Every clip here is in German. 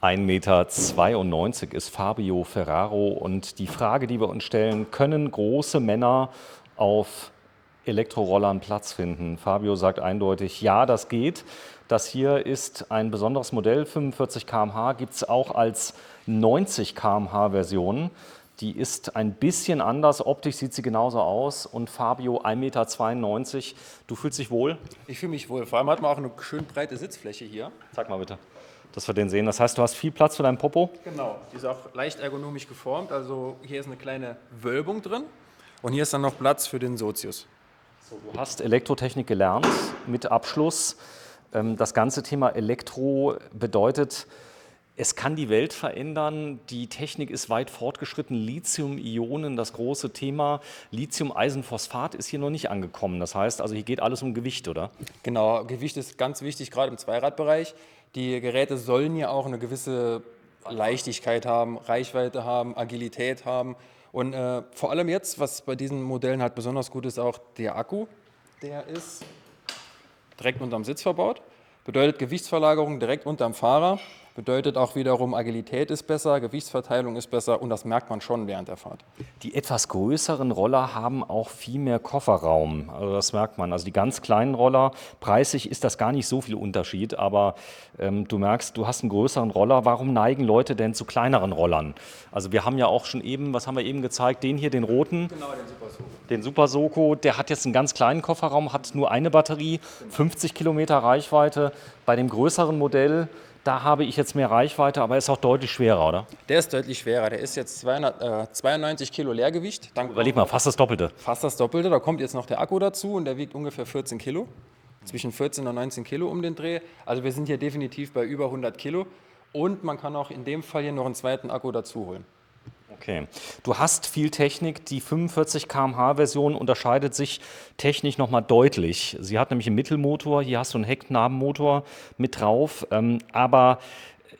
1,92 Meter ist Fabio Ferraro und die Frage, die wir uns stellen, können große Männer auf Elektrorollern Platz finden? Fabio sagt eindeutig, ja, das geht. Das hier ist ein besonderes Modell, 45 km/h, gibt es auch als 90 km/h Version. Die ist ein bisschen anders, optisch sieht sie genauso aus und Fabio 1,92 Meter. Du fühlst dich wohl? Ich fühle mich wohl. Vor allem hat man auch eine schön breite Sitzfläche hier. Sag mal bitte, dass wir den sehen. Das heißt, du hast viel Platz für deinen Popo? Genau. Die ist auch leicht ergonomisch geformt. Also hier ist eine kleine Wölbung drin und hier ist dann noch Platz für den Sozius. So, du hast Elektrotechnik gelernt mit Abschluss. Das ganze Thema Elektro bedeutet, es kann die Welt verändern. Die Technik ist weit fortgeschritten. Lithium-Ionen, das große Thema. Lithium-Eisenphosphat ist hier noch nicht angekommen. Das heißt, also hier geht alles um Gewicht, oder? Genau, Gewicht ist ganz wichtig, gerade im Zweiradbereich. Die Geräte sollen ja auch eine gewisse Leichtigkeit haben, Reichweite haben, Agilität haben. Und vor allem jetzt, was bei diesen Modellen halt besonders gut ist, auch der Akku. Der ist direkt unterm Sitz verbaut. Bedeutet Gewichtsverlagerung direkt unterm Fahrer. Bedeutet auch wiederum, Agilität ist besser, Gewichtsverteilung ist besser und das merkt man schon während der Fahrt. Die etwas größeren Roller haben auch viel mehr Kofferraum. Also das merkt man. Also die ganz kleinen Roller, preislich ist das gar nicht so viel Unterschied, aber du merkst, du hast einen größeren Roller. Warum neigen Leute denn zu kleineren Rollern? Also wir haben ja auch schon eben, was haben wir eben gezeigt, den hier, den roten. Genau, den Super Soco. Den Super Soco, der hat jetzt einen ganz kleinen Kofferraum, hat nur eine Batterie, 50 Kilometer Reichweite. Bei dem größeren Modell, da habe ich jetzt mehr Reichweite, aber er ist auch deutlich schwerer, oder? Der ist deutlich schwerer. Der ist jetzt 92 Kilo Leergewicht. Dann Überleg mal, fast das Doppelte. fast das Doppelte. Da kommt jetzt noch der Akku dazu und der wiegt ungefähr 14 Kilo. Zwischen 14 und 19 Kilo um den Dreh. Also wir sind hier definitiv bei über 100 Kilo. Und man kann auch in dem Fall hier noch einen zweiten Akku dazu holen. Okay. Du hast viel Technik. Die 45 km/h Version unterscheidet sich technisch nochmal deutlich. Sie hat nämlich einen Mittelmotor. Hier hast du einen Hecknabenmotor mit drauf. Aber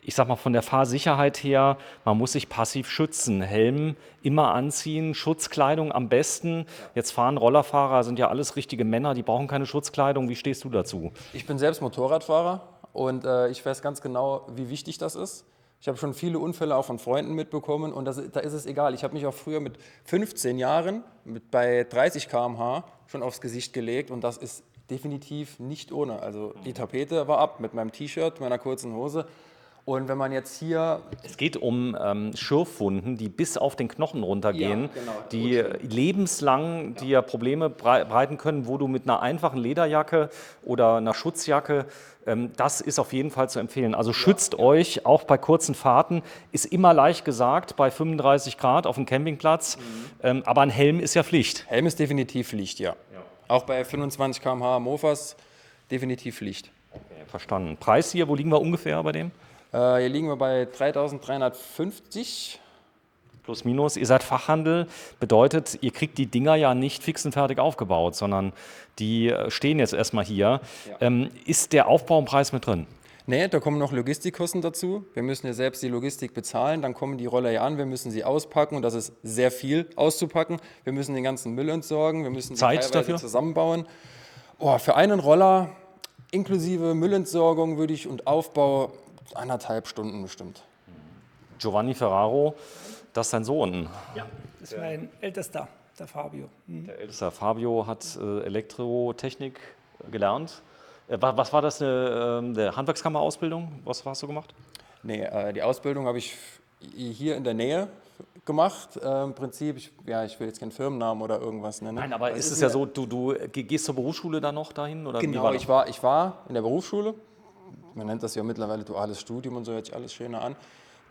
ich sag mal, von der Fahrsicherheit her, man muss sich passiv schützen. Helm immer anziehen, Schutzkleidung am besten. Jetzt fahren Rollerfahrer, sind ja alles richtige Männer, die brauchen keine Schutzkleidung. Wie stehst du dazu? Ich bin selbst Motorradfahrer und ich weiß ganz genau, wie wichtig das ist. Ich habe schon viele Unfälle auch von Freunden mitbekommen und da ist es egal. Ich habe mich auch früher mit 15 Jahren bei 30 km/h schon aufs Gesicht gelegt und das ist definitiv nicht ohne. Also die Tapete war ab mit meinem T-Shirt, meiner kurzen Hose. Und wenn man jetzt hier... Es geht um Schürfwunden, die bis auf den Knochen runtergehen, Ja, genau. die lebenslang dir Probleme bereiten können, wo du mit einer einfachen Lederjacke oder einer Schutzjacke, das ist auf jeden Fall zu empfehlen. Also schützt euch, auch bei kurzen Fahrten, ist immer leicht gesagt, bei 35 Grad auf dem Campingplatz, aber ein Helm ist ja Pflicht. Helm ist definitiv Pflicht, ja. Auch bei 25 km/h Mofas definitiv Pflicht. Okay, verstanden. Preis hier, wo liegen wir ungefähr bei dem? Hier liegen wir bei 3.350. Plus minus, ihr seid Fachhandel, bedeutet, ihr kriegt die Dinger ja nicht fix und fertig aufgebaut, sondern die stehen jetzt erstmal hier. Ja. Ist der Aufbaupreis mit drin? Nee, da kommen noch Logistikkosten dazu. Wir müssen ja selbst die Logistik bezahlen, dann kommen die Roller hier an, wir müssen sie auspacken und das ist sehr viel auszupacken. Wir müssen den ganzen Müll entsorgen, wir müssen sie Zeit teilweise dafür? zusammenbauen. Oh, für einen Roller inklusive Müllentsorgung würde ich und Aufbau 1,5 Stunden bestimmt. Giovanni Ferraro, das ist dein Sohn. Ja, das ist mein ältester, der Fabio. Der älteste Fabio hat Elektrotechnik gelernt. Was war das, eine Handwerkskammerausbildung? Was hast du gemacht? Nee, die Ausbildung habe ich hier in der Nähe gemacht. Im Prinzip, ich will jetzt keinen Firmennamen oder irgendwas nennen. Nein, aber ist es ja so, du gehst zur Berufsschule dann noch dahin? Oder wie Genau, war das? ich war in der Berufsschule. Man nennt das ja mittlerweile duales Studium und so, hört sich alles schöner an.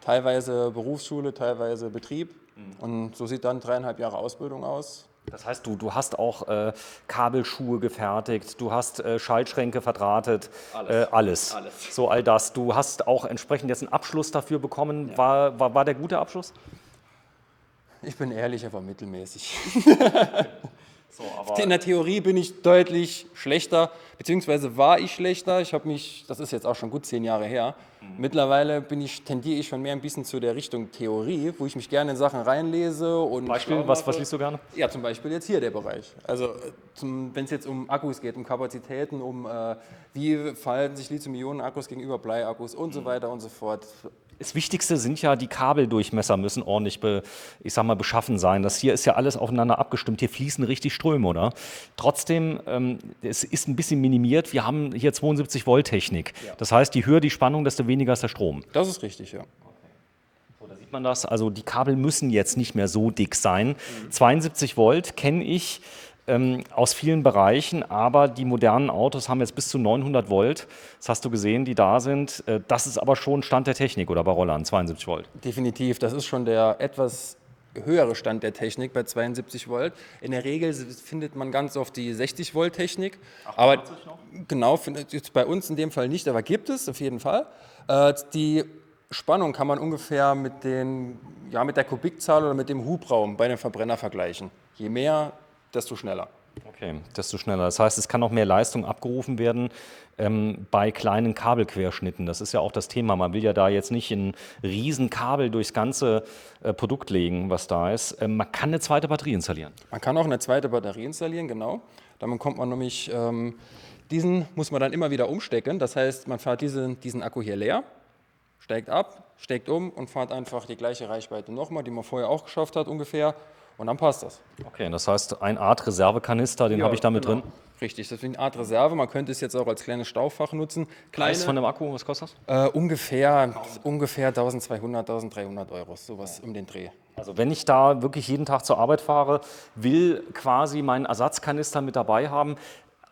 Teilweise Berufsschule, teilweise Betrieb. Und so sieht dann 3,5 Jahre Ausbildung aus. Das heißt, du hast auch Kabelschuhe gefertigt, du hast Schaltschränke verdrahtet, alles. So all das. Du hast auch entsprechend jetzt einen Abschluss dafür bekommen. Ja. War der gute Abschluss? Ich bin ehrlich, aber mittelmäßig. So, aber In der Theorie bin ich deutlich schlechter, beziehungsweise war ich schlechter. Ich habe mich, das ist jetzt auch schon gut 10 Jahre her, mittlerweile tendiere ich schon mehr ein bisschen zu der Richtung Theorie, wo ich mich gerne in Sachen reinlese. Und Beispiel, was liest du gerne? Ja, zum Beispiel jetzt hier der Bereich. Also wenn es jetzt um Akkus geht, um Kapazitäten, wie verhalten sich Lithium-Ionen-Akkus gegenüber Bleiakkus und so weiter und so fort. Das Wichtigste sind ja, die Kabeldurchmesser müssen ordentlich beschaffen sein. Das hier ist ja alles aufeinander abgestimmt. Hier fließen richtig Ströme, oder? Trotzdem, es ist ein bisschen minimiert. Wir haben hier 72 Volt Technik. Ja. Das heißt, je höher die Spannung, desto weniger ist der Strom. Das ist richtig, ja. So, da sieht man das. Also die Kabel müssen jetzt nicht mehr so dick sein. 72 Volt kenne ich aus vielen Bereichen, aber die modernen Autos haben jetzt bis zu 900 Volt. Das hast du gesehen, die da sind. Das ist aber schon Stand der Technik, oder bei Rollern, 72 Volt. Definitiv, das ist schon der etwas höhere Stand der Technik bei 72 Volt. In der Regel findet man ganz oft die 60 Volt Technik. Aber genau, findet jetzt bei uns in dem Fall nicht, aber gibt es auf jeden Fall. Die Spannung kann man ungefähr mit der Kubikzahl oder mit dem Hubraum bei dem Verbrenner vergleichen. Je mehr, desto schneller. Okay, desto schneller. Das heißt, es kann auch mehr Leistung abgerufen werden bei kleinen Kabelquerschnitten. Das ist ja auch das Thema. Man will ja da jetzt nicht ein Riesenkabel durchs ganze Produkt legen, was da ist. Man kann eine zweite Batterie installieren. Man kann auch eine zweite Batterie installieren, genau. Damit kommt man nämlich, diesen muss man dann immer wieder umstecken. Das heißt, man fährt diesen Akku hier leer, steigt ab, steckt um und fährt einfach die gleiche Reichweite nochmal, die man vorher auch geschafft hat ungefähr. Und dann passt das. Okay, das heißt, eine Art Reservekanister, den habe ich da mit drin. Richtig, das ist eine Art Reserve. Man könnte es jetzt auch als kleines Stauffach nutzen. Preis von dem Akku, was kostet das? Ungefähr 1200, 1300 Euro, sowas um den Dreh. Also wenn ich da wirklich jeden Tag zur Arbeit fahre, will quasi meinen Ersatzkanister mit dabei haben.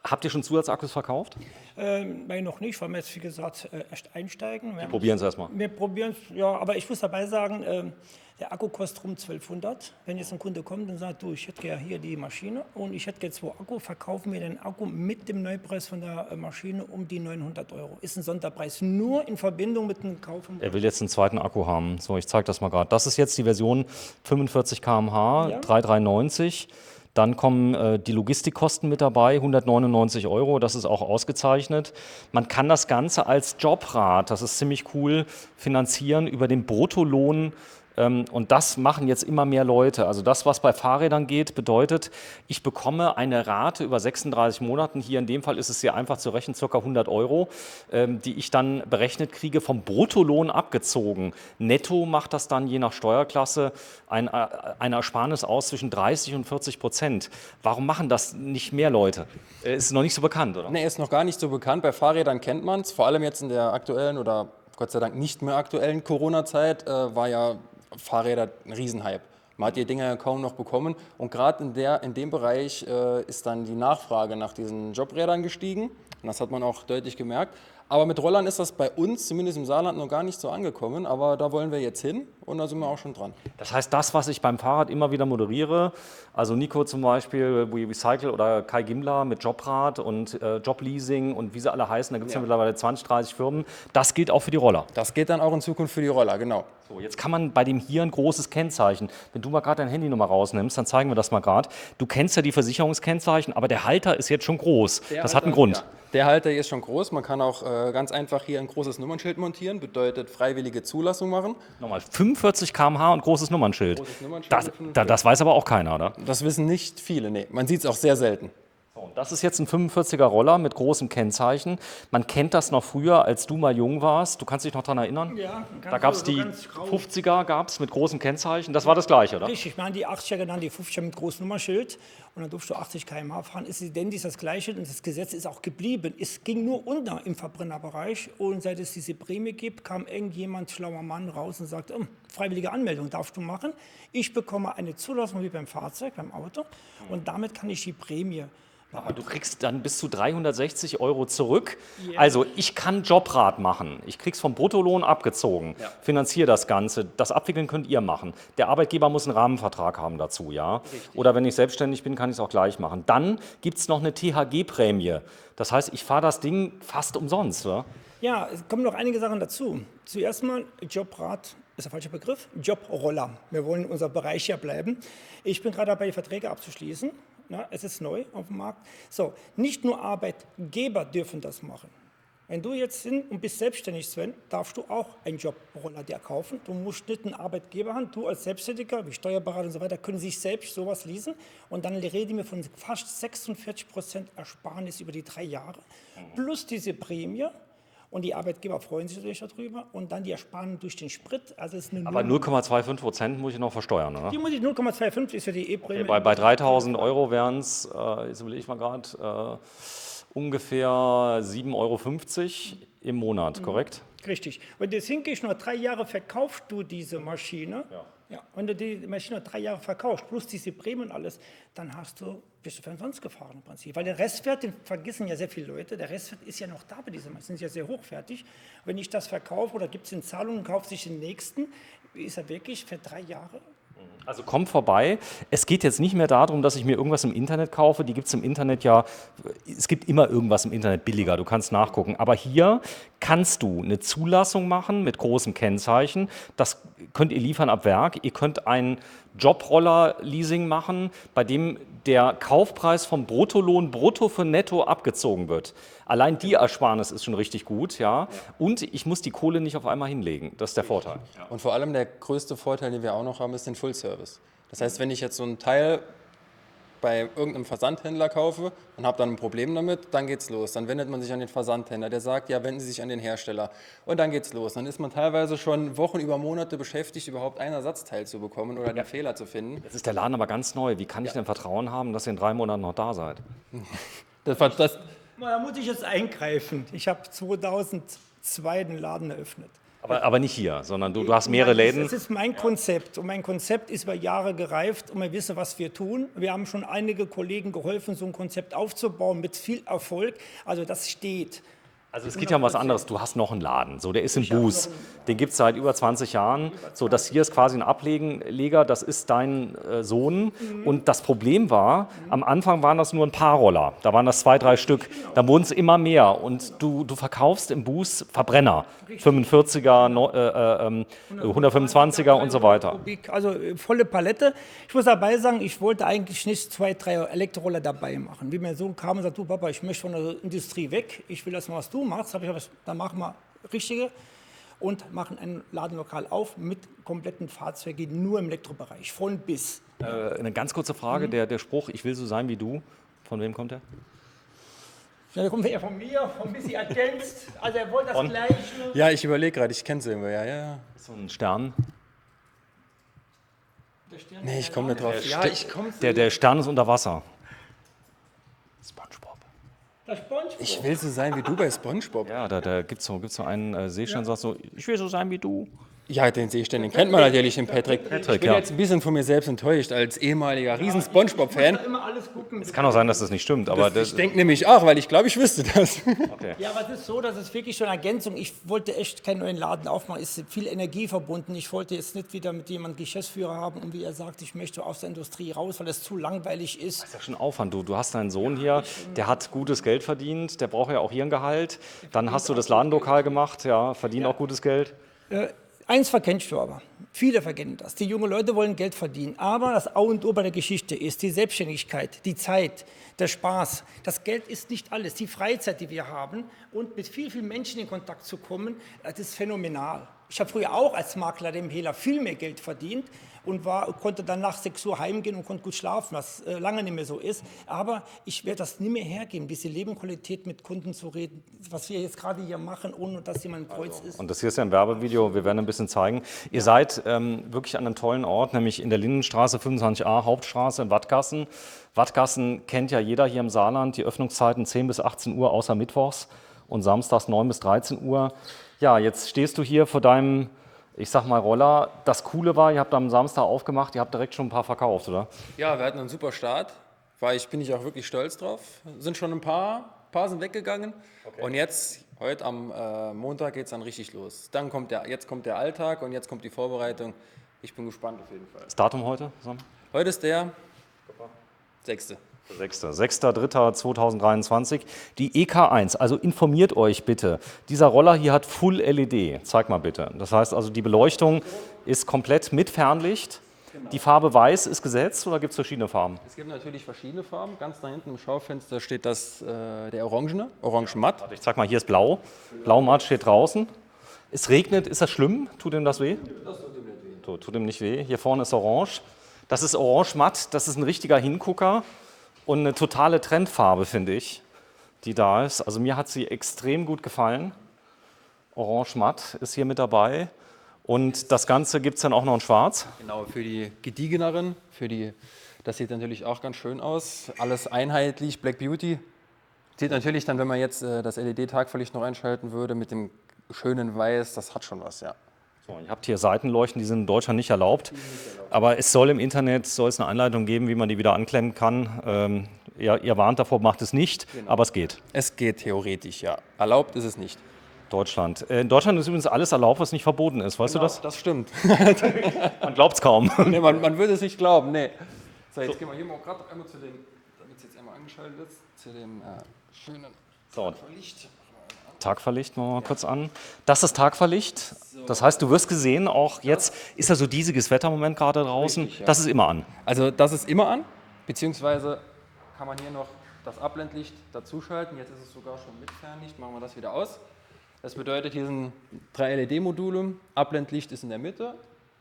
Habt ihr schon Zusatzakkus verkauft? Nein, noch nicht, weil wir jetzt, wie gesagt, erst einsteigen. Probieren Sie erstmal. Wir probieren es, ja, aber ich muss dabei sagen, der Akku kostet rund 1200. Wenn jetzt ein Kunde kommt und sagt, du, ich hätte gerne hier die Maschine und ich hätte gerne 2 Akku, verkaufen wir den Akku mit dem Neupreis von der Maschine um die 900 Euro. Ist ein Sonderpreis, nur in Verbindung mit dem Kauf. Er will jetzt einen zweiten Akku haben. So, ich zeige das mal gerade. Das ist jetzt die Version 45 km/h, Ja. 393. Dann kommen die Logistikkosten mit dabei, 199 Euro, das ist auch ausgezeichnet. Man kann das Ganze als Jobrad, das ist ziemlich cool, finanzieren über den Bruttolohn. Und das machen jetzt immer mehr Leute. Also das, was bei Fahrrädern geht, bedeutet, ich bekomme eine Rate über 36 Monaten. Hier in dem Fall ist es sehr einfach zu rechnen, ca. 100 Euro, die ich dann berechnet kriege, vom Bruttolohn abgezogen. Netto macht das dann je nach Steuerklasse eine Ersparnis aus zwischen 30 und 40%. Warum machen das nicht mehr Leute? Ist noch nicht so bekannt, oder? Nee, ist noch gar nicht so bekannt. Bei Fahrrädern kennt man es, vor allem jetzt in der aktuellen oder Gott sei Dank nicht mehr aktuellen Corona-Zeit war ja Fahrräder ein Riesenhype. Man hat die Dinger ja kaum noch bekommen und gerade in dem Bereich ist dann die Nachfrage nach diesen Jobrädern gestiegen und das hat man auch deutlich gemerkt. Aber mit Rollern ist das bei uns, zumindest im Saarland, noch gar nicht so angekommen, aber da wollen wir jetzt hin und da sind wir auch schon dran. Das heißt, das, was ich beim Fahrrad immer wieder moderiere, also Nico zum Beispiel, We Recycle oder Kai Gimmler mit Jobrad und Jobleasing und wie sie alle heißen, da gibt es ja mittlerweile 20, 30 Firmen, das gilt auch für die Roller. Das geht dann auch in Zukunft für die Roller, genau. So, jetzt kann man bei dem hier ein großes Kennzeichen, wenn du mal gerade deine Handynummer rausnimmst, dann zeigen wir das mal gerade. Du kennst ja die Versicherungskennzeichen, aber der Halter ist jetzt schon groß. Das hat einen Grund. Ja. Der Halter hier ist schon groß. Man kann auch ganz einfach hier ein großes Nummernschild montieren, bedeutet freiwillige Zulassung machen. Nochmal, 45 km/h und großes Nummernschild. Großes Nummernschild Das, mit 45. das weiß aber auch keiner, oder? Das wissen nicht viele, nee. Man sieht es auch sehr selten. So, das ist jetzt ein 45er Roller mit großem Kennzeichen. Man kennt das noch früher, als du mal jung warst. Du kannst dich noch daran erinnern? Ja, Da gab es die 50er gab's mit großem Kennzeichen. Das war das Gleiche, oder? Richtig, wir haben die 80er genannt, die 50er mit großem Nummernschild und dann durfst du 80 km/h fahren. Ist identisch das Gleiche und das Gesetz ist auch geblieben. Es ging nur unter im Verbrennerbereich und seit es diese Prämie gibt, kam irgendjemand, schlauer Mann, raus und sagt, freiwillige Anmeldung darfst du machen. Ich bekomme eine Zulassung wie beim Fahrzeug, beim Auto und damit kann ich die Prämie. Aber du kriegst dann bis zu 360 Euro zurück. Ja. Also ich kann Jobrad machen. Ich krieg's vom Bruttolohn abgezogen. Ja. Finanziere das Ganze. Das Abwickeln könnt ihr machen. Der Arbeitgeber muss einen Rahmenvertrag haben dazu, ja. Oder wenn ich selbstständig bin, kann ich es auch gleich machen. Dann gibt es noch eine THG-Prämie. Das heißt, ich fahre das Ding fast umsonst, oder? Ja, es kommen noch einige Sachen dazu. Zuerst mal Jobrad. Ist der falsche Begriff? Jobroller. Wir wollen in unserem Bereich ja bleiben. Ich bin gerade dabei, die Verträge abzuschließen. Na, es ist neu auf dem Markt. So, nicht nur Arbeitgeber dürfen das machen. Wenn du jetzt sind und bist selbstständig, Sven, darfst du auch einen Jobroller dir kaufen. Du musst nicht einen Arbeitgeber haben. Du als Selbstständiger, wie Steuerberater und so weiter, können sich selbst sowas leasen. Und dann reden wir von fast 46% Ersparnis über die 3 Jahre. Plus diese Prämie. Und die Arbeitgeber freuen sich natürlich darüber. Und dann die Ersparnis durch den Sprit. Also es ist eine Aber 0,25% muss ich noch versteuern, oder? die muss ich 0,25 ist für die E-Prämie. Bei 3.000 Euro wären es, jetzt will ich mal gerade, ungefähr 7,50 € im Monat, korrekt? Richtig. Wenn du das hinkriegst, nur 3 Jahre verkaufst du diese Maschine. Ja. Wenn du die Maschine nur 3 Jahre verkaufst, plus diese Prämien und alles, dann bist du für umsonst gefahren im Prinzip. Weil der Restwert, den vergessen ja sehr viele Leute, der Restwert ist ja noch da bei dieser Maschine, sind ja sehr hochwertig. Wenn ich das verkaufe oder gibt es in Zahlungen, kauft sich den nächsten, ist er wirklich für 3 Jahre. Also kommt vorbei. Es geht jetzt nicht mehr darum, dass ich mir irgendwas im Internet kaufe. Die gibt es im Internet ja, es gibt immer irgendwas im Internet billiger, du kannst nachgucken. Aber hier kannst du eine Zulassung machen mit großem Kennzeichen. Das könnt ihr liefern ab Werk. Ihr könnt ein Jobroller-Leasing machen, bei dem der Kaufpreis vom Bruttolohn brutto für netto abgezogen wird. Allein die Ersparnis ist schon richtig gut, ja. Und ich muss die Kohle nicht auf einmal hinlegen. Das ist der Vorteil. Und vor allem der größte Vorteil, den wir auch noch haben, ist den Full Service. Das heißt, wenn ich jetzt so ein Teil bei irgendeinem Versandhändler kaufe und habe dann ein Problem damit, dann geht's los. Dann wendet man sich an den Versandhändler, der sagt, ja, wenden Sie sich an den Hersteller. Und dann geht's los. Dann ist man teilweise schon Wochen über Monate beschäftigt, überhaupt ein Ersatzteil zu bekommen oder den Fehler zu finden. Jetzt ist der Laden aber ganz neu. Wie kann ich denn Vertrauen haben, dass ihr in 3 Monaten noch da seid? Da muss ich jetzt eingreifen. Ich habe 2002 den Laden eröffnet. Aber nicht hier, sondern du hast mehrere Läden. Das ist mein Konzept und mein Konzept ist über Jahre gereift und wir wissen, was wir tun. Wir haben schon einige Kollegen geholfen, so ein Konzept aufzubauen mit viel Erfolg. Also das steht. Also es geht ja um was anderes. Du hast noch einen Laden, so, der ist in Buß. Den gibt es seit über 20 Jahren. So, das hier ist quasi ein Ableger, das ist dein Sohn. Und das Problem war, am Anfang waren das nur ein paar Roller. Da waren das 2, 3 Stück. Da wurden es immer mehr. Und du verkaufst im Buß Verbrenner. 45er, 125er und so weiter. Also volle Palette. Ich muss dabei sagen, ich wollte eigentlich nicht 2, 3 Elektroroller dabei machen. Wie mein Sohn kam und sagte, du Papa, ich möchte von der Industrie weg. Ich will das mal, was du machst. Habe ich gesagt, dann machen wir richtige und machen ein Ladenlokal auf mit kompletten Fahrzeugen, nur im Elektrobereich, von bis. Eine ganz kurze Frage, der Spruch, ich will so sein wie du, von wem kommt der? Ja, der kommt eher von mir, von bis sie ergänzt. Also er wollte das Gleiche. Ja, ich überlege gerade, ich kenne es irgendwie, ja. So ein Stern. Der Stern, Nee, ich komme nicht drauf. Der Stern ist unter Wasser. SpongeBob. der SpongeBob. Ich will so sein wie du bei SpongeBob. Ja, da gibt es so einen Seestern, der sagt so, ich will so sein wie du. Ja, den Seestern, den kennt man natürlich, den Patrick. Ich bin ja. jetzt ein bisschen von mir selbst enttäuscht, als ehemaliger Riesen-SpongeBob-Fan. Immer alles gucken. Es kann auch sein, dass das nicht stimmt, aber Ich denke nämlich auch, weil ich glaube, ich wüsste das. okay. Ja, aber es ist so, dass es wirklich schon eine Ergänzung. Ich wollte echt keinen neuen Laden aufmachen. Es ist viel Energie verbunden. Ich wollte jetzt nicht wieder mit jemandem Geschäftsführer haben und wie er sagt, ich möchte aus der Industrie raus, weil es zu langweilig ist. Das ist ja schon Aufwand. Du hast deinen Sohn hier, der hat gutes Geld verdient, der braucht ja auch hier ein Gehalt. Dann hast du das Ladenlokal gemacht, ja, verdient auch gutes Geld. Eins verkennst du aber. Viele verkennen das. Die jungen Leute wollen Geld verdienen. Aber das A und O bei der Geschichte ist die Selbstständigkeit, die Zeit, der Spaß. Das Geld ist nicht alles. Die Freizeit, die wir haben und mit vielen Menschen in Kontakt zu kommen, das ist phänomenal. Ich habe früher auch als Makler dem Hehler viel mehr Geld verdient und konnte dann nach 6 Uhr heimgehen und konnte gut schlafen, was lange nicht mehr so ist. Aber ich werde das nie mehr hergeben, diese Lebensqualität mit Kunden zu reden, was wir jetzt gerade hier machen, ohne dass jemand ein Kreuz ist. Und das hier ist ja ein Werbevideo, wir werden ein bisschen zeigen. Ihr seid wirklich an einem tollen Ort, nämlich in der Lindenstraße 25a, Hauptstraße in Wattgassen. Wattgassen kennt ja jeder hier im Saarland, die Öffnungszeiten 10 bis 18 Uhr, außer mittwochs und samstags 9 bis 13 Uhr. Ja, jetzt stehst du hier vor deinem, ich sag mal, Roller. Das Coole war, ihr habt am Samstag aufgemacht, ihr habt direkt schon ein paar verkauft, oder? Ja, wir hatten einen super Start. Bin ich auch wirklich stolz drauf. Sind schon ein paar sind weggegangen. Okay. Und jetzt, heute am Montag, geht es dann richtig los. Jetzt kommt der Alltag und jetzt kommt die Vorbereitung. Ich bin gespannt auf jeden Fall. Das Datum heute? Heute ist der 6. 6.3.2023. Die EK1, also informiert euch bitte. Dieser Roller hier hat Full LED. Zeig mal bitte. Das heißt also, die Beleuchtung ist komplett mit Fernlicht. Die Farbe weiß ist gesetzt oder gibt es verschiedene Farben? Es gibt natürlich verschiedene Farben. Ganz da hinten im Schaufenster steht der Orangene, Orange Matt. Ich zeig mal, hier ist Blau. Blau Matt steht draußen. Es regnet, ist das schlimm? Tut ihm das weh? Das tut ihm nicht weh. Tut ihm nicht weh. Hier vorne ist Orange. Das ist Orange Matt, das ist ein richtiger Hingucker und eine totale Trendfarbe, finde ich, die da ist. Also mir hat sie extrem gut gefallen. Orange Matt ist hier mit dabei. Und das Ganze gibt es dann auch noch in Schwarz. Genau, für die gediegeneren, das sieht natürlich auch ganz schön aus. Alles einheitlich, Black Beauty. Sieht natürlich dann, wenn man jetzt das LED-Tagverlicht noch einschalten würde, mit dem schönen Weiß, das hat schon was, ja. So, ihr habt hier Seitenleuchten, die sind in Deutschland nicht erlaubt. Aber es soll im Internet eine Anleitung geben, wie man die wieder anklemmen kann. Ihr warnt davor, macht es nicht, aber es geht. Es geht theoretisch, ja. Erlaubt ist es nicht. Deutschland. In Deutschland ist übrigens alles erlaubt, was nicht verboten ist. Weißt du das? Das stimmt. Man glaubt es kaum. Nee, man würde es nicht glauben, nee. So, jetzt gehen wir hier mal gerade einmal zu dem, damit es jetzt einmal angeschaltet ist, zu dem schönen Licht. Tagverlicht machen wir mal kurz an. Das ist Tagverlicht. Das heißt, du wirst gesehen, auch jetzt ist ja so diesiges Wettermoment gerade draußen. Richtig, ja. Das ist immer an. Also das ist immer an, beziehungsweise kann man hier noch das Abblendlicht dazuschalten. Jetzt ist es sogar schon mit Fernlicht. Machen wir das wieder aus. Das bedeutet, hier sind 3 LED-Module. Abblendlicht ist in der Mitte.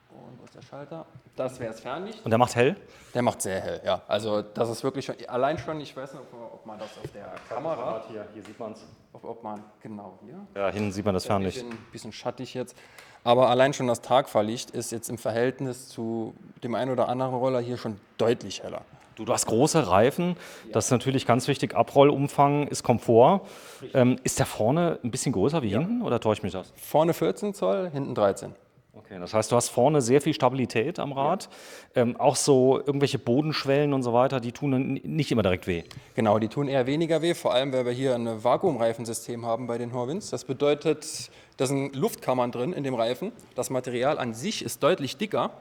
Und wo ist der Schalter? Das wäre das Fernlicht. Und der macht hell? Der macht sehr hell, ja. Also das ist wirklich schon, allein schon, ich weiß nicht, ob man das auf der Kamera, Hier sieht man es. ob man, genau hier. Ja, hinten sieht man das Fernlicht. Bisschen schattig jetzt. Aber allein schon das Tagfahrlicht ist jetzt im Verhältnis zu dem einen oder anderen Roller hier schon deutlich heller. Du hast große Reifen, das ist natürlich ganz wichtig. Abrollumfang ist Komfort. Ist der vorne ein bisschen größer wie hinten oder täuscht mich das? Vorne 14 Zoll, hinten 13. Okay, das heißt, du hast vorne sehr viel Stabilität am Rad. Auch so irgendwelche Bodenschwellen und so weiter, die tun dann nicht immer direkt weh. Genau, die tun eher weniger weh, vor allem weil wir hier ein Vakuumreifensystem haben bei den Horwins. Das bedeutet, da sind Luftkammern drin in dem Reifen. Das Material an sich ist deutlich dicker.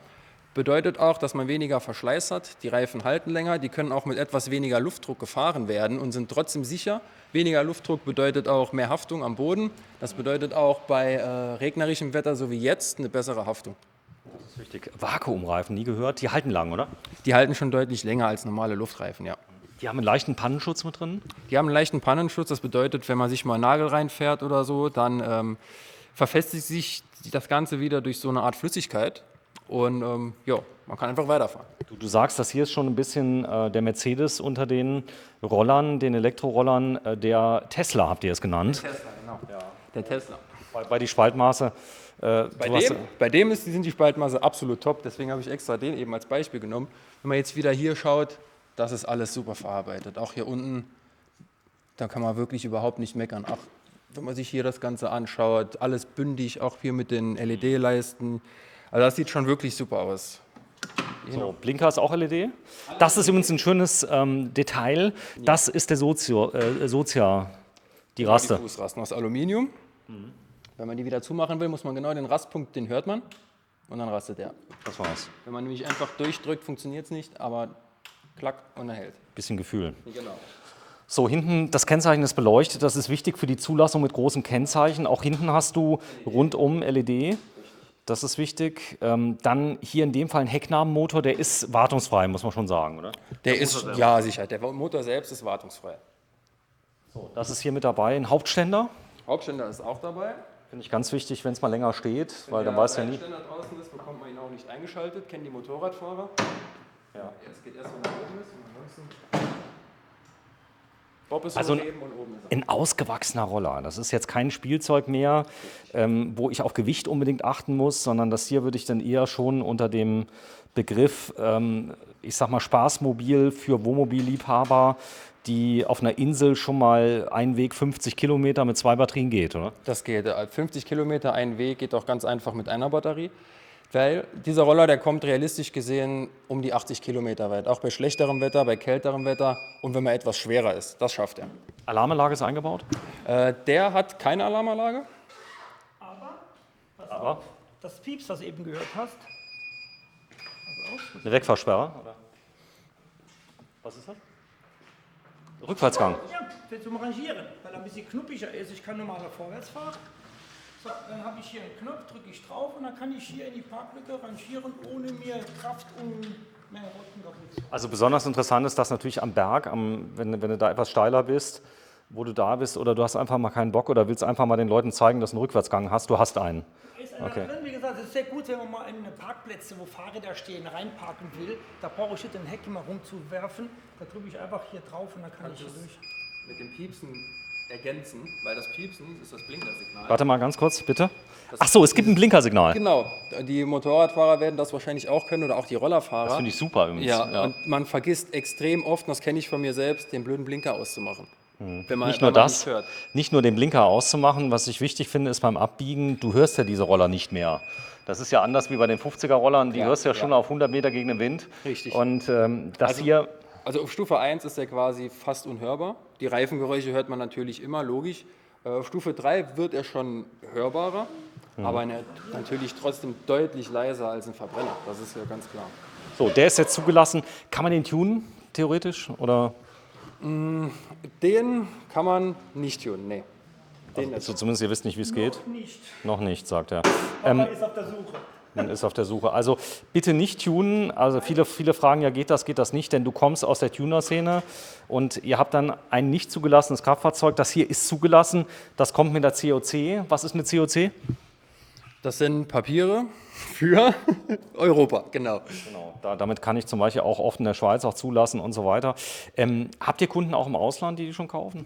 Bedeutet auch, dass man weniger Verschleiß hat. Die Reifen halten länger, die können auch mit etwas weniger Luftdruck gefahren werden und sind trotzdem sicher. Weniger Luftdruck bedeutet auch mehr Haftung am Boden. Das bedeutet auch bei regnerischem Wetter, so wie jetzt, eine bessere Haftung. Das ist wichtig. Vakuumreifen, nie gehört. Die halten lang, oder? Die halten schon deutlich länger als normale Luftreifen, ja. Die haben einen leichten Pannenschutz mit drin? Die haben einen leichten Pannenschutz. Das bedeutet, wenn man sich mal einen Nagel reinfährt oder so, dann verfestigt sich das Ganze wieder durch so eine Art Flüssigkeit. Und ja, man kann einfach weiterfahren. Du sagst, das hier ist schon ein bisschen der Mercedes unter den Rollern, den Elektrorollern. Der Tesla habt ihr es genannt. Der Tesla, genau. Ja. Der Tesla. Bei die Spaltmaße. Bei dem sind die Spaltmaße absolut top. Deswegen habe ich extra den eben als Beispiel genommen. Wenn man jetzt wieder hier schaut, das ist alles super verarbeitet. Auch hier unten, da kann man wirklich überhaupt nicht meckern. Ach, wenn man sich hier das Ganze anschaut, alles bündig, auch hier mit den LED-Leisten. Also das sieht schon wirklich super aus. So, Blinker ist auch LED. Das ist übrigens ein schönes Detail. Das ist der Sozia, die Raste. Die Fußrasten aus Aluminium. Wenn man die wieder zumachen will, muss man genau den Rastpunkt, den hört man und dann rastet der. Das war's. Wenn man nämlich einfach durchdrückt, funktioniert es nicht, aber klack und er hält. Bisschen Gefühl. Genau. So, hinten das Kennzeichen ist beleuchtet. Das ist wichtig für die Zulassung mit großen Kennzeichen. Auch hinten hast du rundum LED. Das ist wichtig. Dann hier in dem Fall ein Hecknabenmotor, der ist wartungsfrei, muss man schon sagen, oder? Der ist, ja sicher, der Motor selbst ist wartungsfrei. So, das ist hier mit dabei, ein Hauptständer. Hauptständer ist auch dabei. Finde ich ganz wichtig, wenn es mal länger steht, weil dann weiß ja nie. Wenn der Hauptständer draußen ist, bekommt man ihn auch nicht eingeschaltet, kennen die Motorradfahrer. Ja. Es geht erst, wenn er oben ist und ansonsten... Bob ist Also oben und oben ist er. ein ausgewachsener Roller. Das ist jetzt kein Spielzeug mehr, wo ich auf Gewicht unbedingt achten muss, sondern das hier würde ich dann eher schon unter dem Begriff, ich sag mal, Spaßmobil für Wohnmobilliebhaber, die auf einer Insel schon mal einen Weg 50 Kilometer mit 2 Batterien geht, oder? Das geht. 50 Kilometer ein Weg geht auch ganz einfach mit einer Batterie. Weil dieser Roller, der kommt realistisch gesehen um die 80 Kilometer weit. Auch bei schlechterem Wetter, bei kälterem Wetter und wenn man etwas schwerer ist. Das schafft er. Alarmanlage ist eingebaut? Der hat keine Alarmanlage. Aber das Pieps, das du eben gehört hast. Eine Wegfahrsperre? Oder? Was ist das? Rückwärtsgang. Ja, für zum Rangieren, weil er ein bisschen knuppiger ist. Ich kann normaler vorwärts fahren. So, dann habe ich hier einen Knopf, drücke ich drauf und dann kann ich hier in die Parklücke rangieren, ohne mir Kraft und mehr Rücken doppelt zu. Also besonders interessant ist das natürlich am Berg, wenn du da etwas steiler bist, wo du da bist oder du hast einfach mal keinen Bock oder willst einfach mal den Leuten zeigen, dass du einen Rückwärtsgang hast. Du hast einen. Ist einer drin, wie gesagt, es ist sehr gut, wenn man mal in Parkplätze, wo Fahrräder stehen, reinparken will. Da brauche ich nicht den Heck immer rumzuwerfen. Da drücke ich einfach hier drauf und dann kann ich hier durch. Mit dem Piepsen ergänzen, weil das Piepsen ist das Blinkersignal. Warte mal ganz kurz, bitte. Ach so, es gibt ein Blinkersignal. Genau, die Motorradfahrer werden das wahrscheinlich auch können oder auch die Rollerfahrer. Das finde ich super übrigens. Ja, und man vergisst extrem oft, und das kenne ich von mir selbst, den blöden Blinker auszumachen. Wenn man, Nicht nur wenn man das, nicht hört. nicht nur den Blinker auszumachen, was ich wichtig finde, ist beim Abbiegen, du hörst ja diese Roller nicht mehr. Das ist ja anders wie bei den 50er-Rollern, die Ja, hörst du ja schon ja. auf 100 Meter gegen den Wind. Richtig. Und das hier, Also auf Stufe 1 ist er quasi fast unhörbar. Die Reifengeräusche hört man natürlich immer, logisch. Auf Stufe 3 wird er schon hörbarer, aber natürlich trotzdem deutlich leiser als ein Verbrenner. Das ist ja ganz klar. so, der ist jetzt zugelassen. Kann man den tunen, theoretisch? Oder? Den kann man nicht tunen, nee. Den nicht. Also zumindest ihr wisst nicht, wie es geht? Nicht. Noch nicht, sagt er. Aber ist auf der Suche. Man ist auf der Suche. Also bitte nicht tunen. Also viele fragen ja, geht das nicht? Denn du kommst aus der Tuner-Szene und ihr habt dann ein nicht zugelassenes Kraftfahrzeug. Das hier ist zugelassen. Das kommt mit der COC. Was ist eine COC? Das sind Papiere für Europa, genau. Genau. Damit kann ich zum Beispiel auch oft in der Schweiz auch zulassen und so weiter. Habt ihr Kunden auch im Ausland, die schon kaufen?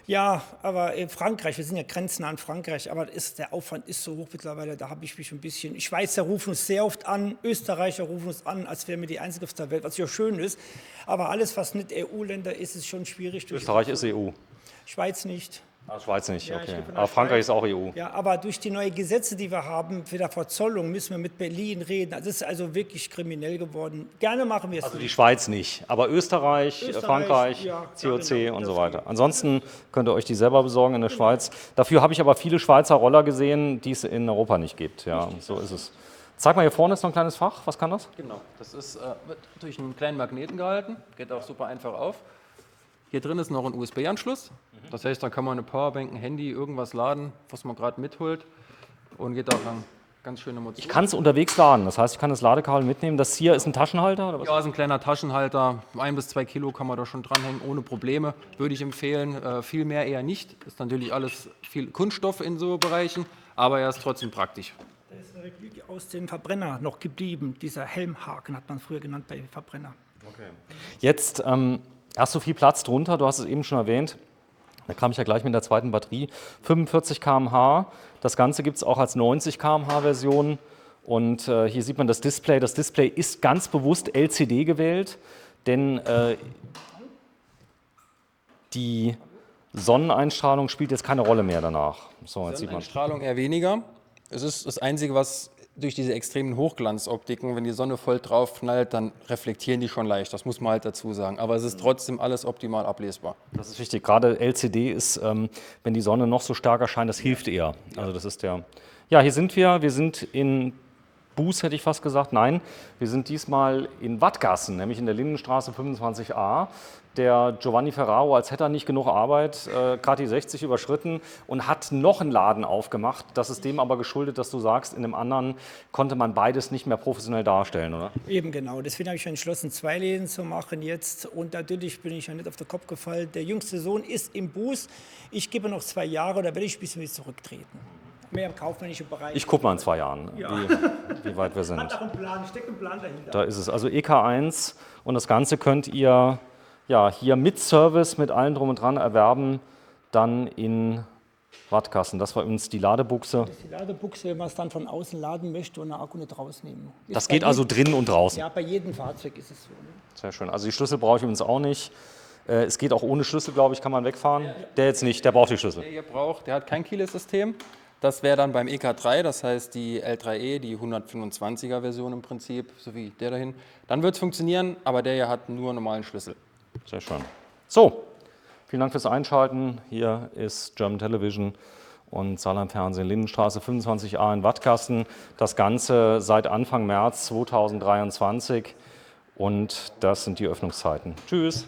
Ja, aber in Frankreich, wir sind ja grenznah an Frankreich, aber der Aufwand ist so hoch mittlerweile, da habe ich mich ein bisschen. Schweizer rufen uns sehr oft an, Österreicher rufen uns an, als wären wir die Einzige auf der Welt, was ja schön ist. Aber alles, was nicht EU-Länder ist, ist schon schwierig. Österreich ist EU. Schweiz nicht. Schweiz nicht, Ja, ich okay. gebe von der Aber Frankreich Schweiz. ist auch EU. Ja, aber durch die neuen Gesetze, die wir haben, für die Verzollung, müssen wir mit Berlin reden. Das ist also wirklich kriminell geworden. Gerne machen wir es. Also die Schweiz nicht, aber Österreich, Frankreich, ja, COC genau, und so das weiter. geht. Ansonsten könnt ihr euch die selber besorgen in der Schweiz. Dafür habe ich aber viele Schweizer Roller gesehen, die es in Europa nicht gibt. Ja, so ist es. Zeig mal, hier vorne ist noch ein kleines Fach. Was kann das? Genau, das ist, wird durch einen kleinen Magneten gehalten, geht auch super einfach auf. Hier drin ist noch ein USB-Anschluss, das heißt, da kann man eine Powerbank, ein Handy, irgendwas laden, was man gerade mitholt und geht auch an ganz schöne Motor. Ich kann es unterwegs laden, das heißt, ich kann das Ladekabel mitnehmen. Das hier ist ein Taschenhalter? Oder was? Ja, ist ein kleiner Taschenhalter, 1 bis 2 Kilo kann man da schon dranhängen, ohne Probleme, würde ich empfehlen. Viel mehr eher nicht, ist natürlich alles viel Kunststoff in so Bereichen, aber er ist trotzdem praktisch. Der ist wirklich aus dem Verbrenner noch geblieben. Dieser Helmhaken hat man früher genannt bei Verbrenner. Jetzt hast du viel Platz drunter, du hast es eben schon erwähnt. Da kam ich ja gleich mit der zweiten Batterie. 45 km/h. Das Ganze gibt es auch als 90 km/h Version. Und hier sieht man das Display. Das Display ist ganz bewusst LCD gewählt, denn die Sonneneinstrahlung spielt jetzt keine Rolle mehr danach. So, jetzt sieht man. Sonneneinstrahlung eher weniger. Es ist das Einzige, was durch diese extremen Hochglanzoptiken, wenn die Sonne voll drauf knallt, dann reflektieren die schon leicht. Das muss man halt dazu sagen. Aber es ist trotzdem alles optimal ablesbar. Das ist wichtig. Gerade LCD ist, wenn die Sonne noch so stark erscheint, das hilft eher. Also das ist der. Ja, hier sind wir. Wir sind in Buß, hätte ich fast gesagt. Nein, wir sind diesmal in Wattgassen, nämlich in der Lindenstraße 25a. Der Giovanni Ferraro, als hätte er nicht genug Arbeit, gerade die 60 überschritten und hat noch einen Laden aufgemacht. Das ist dem aber geschuldet, dass du sagst, in dem anderen konnte man beides nicht mehr professionell darstellen, oder? Eben genau. Deswegen habe ich entschlossen, 2 Läden zu machen jetzt. Und natürlich bin ich ja nicht auf den Kopf gefallen. Der jüngste Sohn ist im Buß. Ich gebe noch 2 Jahre, da werde ich ein bisschen wieder zurücktreten. Mehr im kaufmännischen Bereich. Ich gucke mal in 2 Jahren, Ja. wie weit wir sind. Hat auch einen Plan, steckt ein Plan dahinter. Da ist es. Also EK1 und das Ganze könnt ihr ja, hier mit Service, mit allem drum und dran erwerben, dann in Wattgassen. Das war uns die Ladebuchse. Das ist die Ladebuchse, wenn man es dann von außen laden möchte und den Akku nicht rausnehmen. Ist Das bei geht also jedem- drinnen und draußen. Ja, bei jedem Fahrzeug ist es so. Ne? Sehr schön. Also die Schlüssel brauche ich übrigens auch nicht. Es geht auch ohne Schlüssel, glaube ich, kann man wegfahren. Der jetzt nicht, der braucht die Schlüssel. Der hier braucht, der hat kein Keyless-System. Das wäre dann beim EK3, das heißt die L3E, die 125er Version im Prinzip, so wie der dahin. Dann wird es funktionieren, aber der hier hat nur einen normalen Schlüssel. Sehr schön. So, vielen Dank fürs Einschalten. Hier ist German Television und Saarland Fernsehen, Lindenstraße 25a in Wattgassen. Das Ganze seit Anfang März 2023 und das sind die Öffnungszeiten. Tschüss.